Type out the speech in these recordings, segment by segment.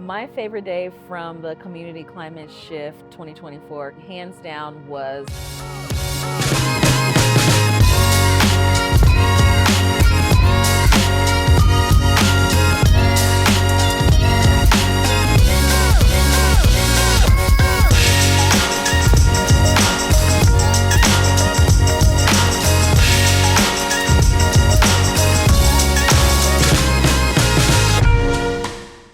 My favorite day from the Community Climate Shift 2024, hands down, was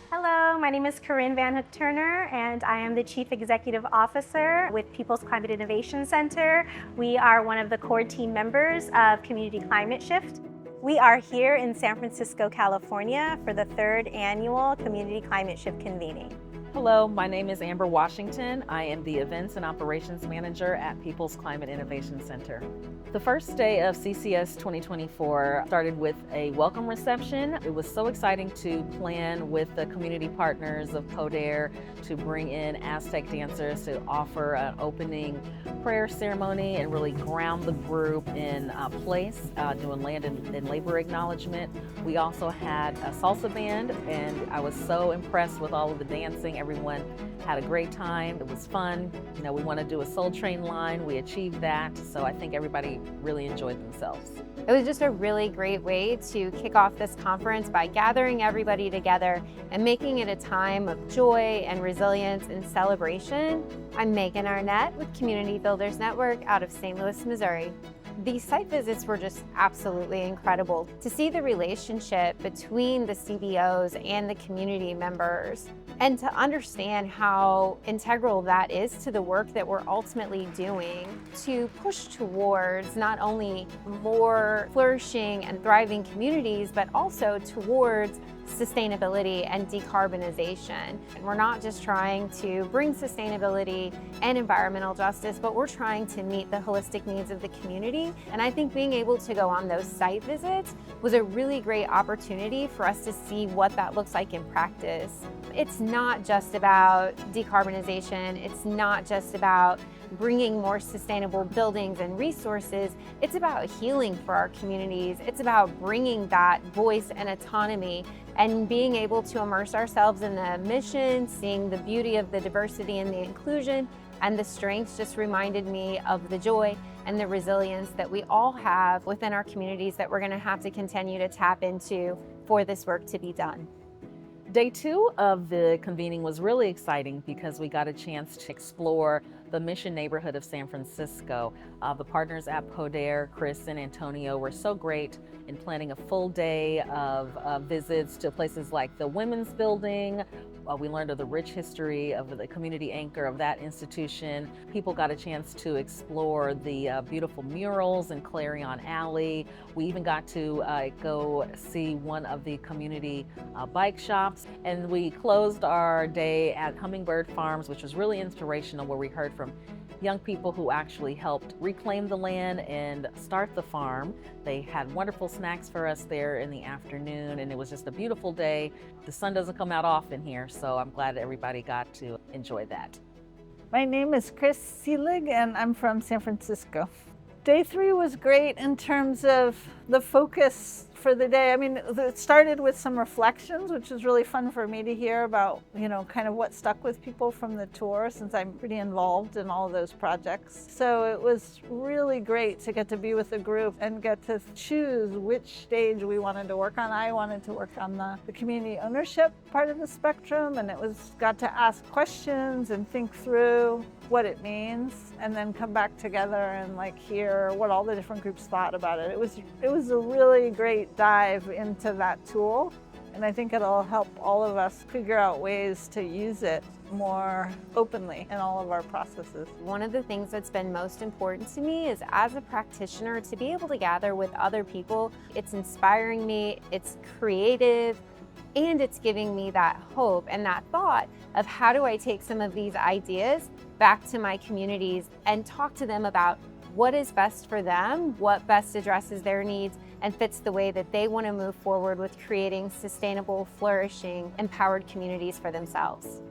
Hello, my name is Corinne Van Hook Turner, and I am the Chief Executive Officer with People's Climate Innovation Center. We are one of the core team members of Community Climate Shift. We are here in San Francisco, California for the 3rd annual Community Climate Shift Convening. Hello, my name is Amber Washington. I am the Events and Operations Manager at People's Climate Innovation Center. The first day of CCS 2024 started with a welcome reception. It was so exciting to plan with the community partners of PODARE to bring in Aztec dancers to offer an opening prayer ceremony and really ground the group in place, doing land and labor acknowledgement. We also had a salsa band, and I was so impressed with all of the dancing. Everyone had a great time. It was fun. You know, we want to do a Soul Train line. We achieved that. So I think everybody really enjoyed themselves. It was just a really great way to kick off this conference by gathering everybody together and making it a time of joy and resilience and celebration. I'm Megan Arnett with Community Builders Network out of St. Louis, Missouri. These site visits were just absolutely incredible. To see the relationship between the CBOs and the community members, and to understand how integral that is to the work that we're ultimately doing to push towards not only more flourishing and thriving communities, but also towards sustainability and decarbonization. And we're not just trying to bring sustainability and environmental justice, but we're trying to meet the holistic needs of the community. And I think being able to go on those site visits was a really great opportunity for us to see what that looks like in practice. It's not just about decarbonization. It's not just about bringing more sustainable buildings and resources. It's about healing for our communities. It's about bringing that voice and autonomy and being able to immerse ourselves in the mission, seeing the beauty of the diversity and the inclusion, and the strengths just reminded me of the joy and the resilience that we all have within our communities that we're going to have to continue to tap into for this work to be done. Day 2 of the convening was really exciting because we got a chance to explore the Mission neighborhood of San Francisco. The partners at PODARE, Chris and Antonio, were so great in planning a full day of visits to places like the Women's Building. We learned of the rich history of the community anchor of that institution. People got a chance to explore the beautiful murals in Clarion Alley. We even got to go see one of the community bike shops. And we closed our day at Hummingbird Farms, which was really inspirational, where we heard from young people who actually helped reclaim the land and start the farm. They had wonderful snacks for us there in the afternoon, and it was just a beautiful day. The sun doesn't come out often here, so I'm glad everybody got to enjoy that. My name is Chris Seelig, and I'm from San Francisco. Day 3 was great in terms of the focus for the day. I mean, it started with some reflections, which was really fun for me to hear about, kind of what stuck with people from the tour, since I'm pretty involved in all of those projects. So it was really great to get to be with the group and get to choose which stage we wanted to work on. I wanted to work on the community ownership part of the spectrum, and got to ask questions and think through what it means, and then come back together and hear what all the different groups thought about it. It was a really great dive into that tool, and I think it'll help all of us figure out ways to use it more openly in all of our processes. One of the things that's been most important to me is, as a practitioner, to be able to gather with other people. It's inspiring me, it's creative, and it's giving me that hope and that thought of how do I take some of these ideas back to my communities and talk to them about what is best for them, what best addresses their needs and fits the way that they want to move forward with creating sustainable, flourishing, empowered communities for themselves.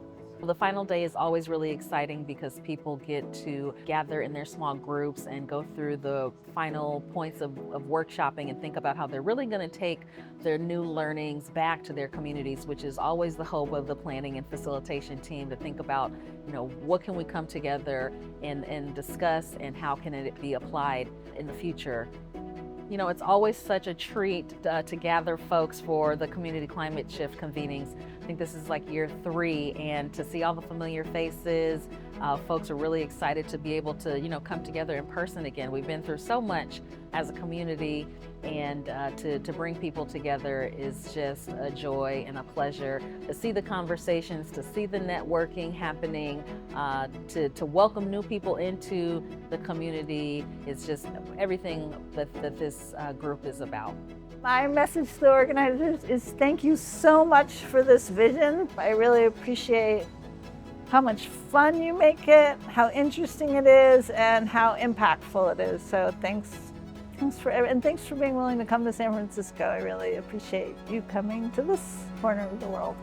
The final day is always really exciting because people get to gather in their small groups and go through the final points of workshopping and think about how they're really going to take their new learnings back to their communities, which is always the hope of the planning and facilitation team, to think about, what can we come together and discuss, and how can it be applied in the future. It's always such a treat to gather folks for the Community Climate Shift Convenings. I think this is like year 3, and to see all the familiar faces, folks are really excited to be able to, come together in person again. We've been through so much as a community, and to bring people together is just a joy and a pleasure. To see the conversations, to see the networking happening, to welcome new people into the community is just everything that this group is about. My message to the organizers is thank you so much for this vision. I really appreciate how much fun you make it, how interesting it is, and how impactful it is. So thanks for being willing to come to San Francisco. I really appreciate you coming to this corner of the world.